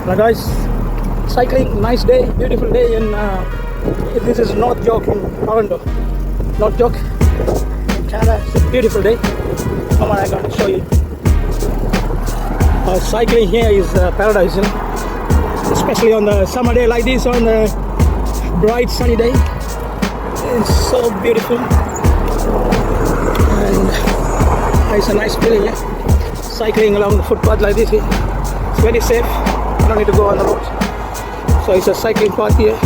Hello guys, cycling, nice day, beautiful day in this is North York in Toronto. North York in Canada. It's a beautiful day. Come on, I'm going to show you. Cycling here is paradise, you know, especially on the summer day like this, on the bright sunny day. It's so beautiful and it's a nice feeling, yeah. Cycling along the footpath like this, it's very safe. You don't need to go on the road. So it's a cycling path here,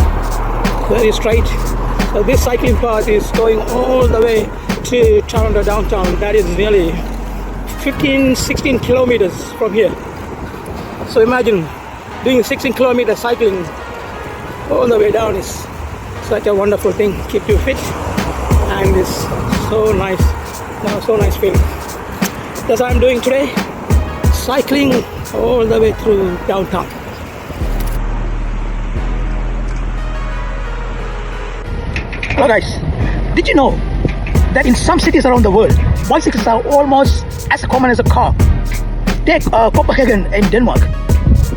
very straight. So this cycling path is going all the way to Toronto downtown. That is nearly 16 kilometers from here. So imagine doing 16 kilometer cycling all the way down is such a wonderful thing. Keep you fit and it's so nice. So nice feeling. That's what I'm doing today. Cycling all the way through downtown. Hello guys, did you know that in some cities around the world, bicycles are almost as common as a car? Take Copenhagen in Denmark.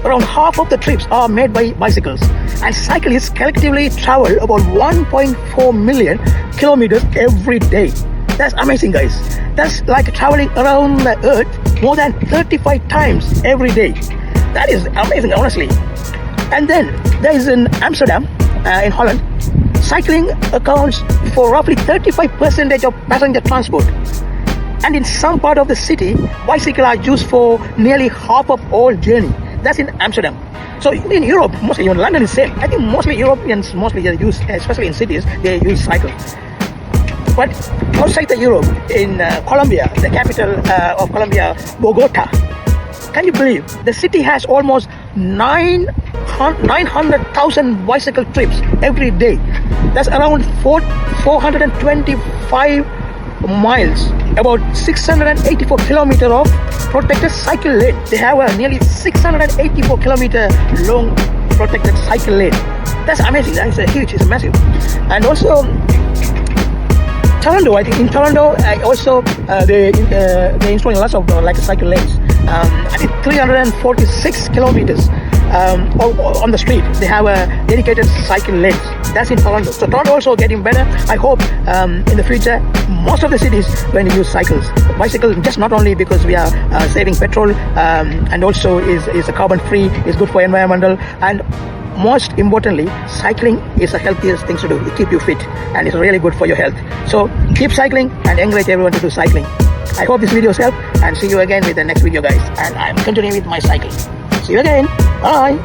Around half of the trips are made by bicycles, and cyclists collectively travel about 1.4 million kilometers every day. That's amazing, guys. That's like traveling around the earth more than 35 times every day. That is amazing, honestly. And then there is in Amsterdam, in Holland, cycling accounts for roughly 35% of passenger transport. And in some part of the city, bicycles are used for nearly half of all journey. That's in Amsterdam. So in Europe, mostly, even London is same. I think mostly Europeans use, especially in cities, they use cycling. But outside the Europe, in Colombia, the capital of Colombia, Bogota, can you believe the city has almost 900,000 bicycle trips every day. That's around 425 miles, about 684 kilometers of protected cycle lane. They have a nearly 684 kilometer long protected cycle lane. That's amazing. That's huge. It's massive. And also Toronto, I think in Toronto, they installing lots of like cycle lanes. I think 346 kilometers on the street. They have a dedicated cycle lanes. That's in Toronto. So Toronto also getting better. I hope in the future most of the cities going to use cycles, bicycles, just not only because we are saving petrol and also is a carbon free, is good for environmental, and most importantly, cycling is the healthiest thing to do. It keeps you fit and it's really good for your health. So keep cycling and encourage everyone to do cycling. I hope this video has helped, and see you again with the next video, guys. And I'm continuing with my cycling. See you again. Bye.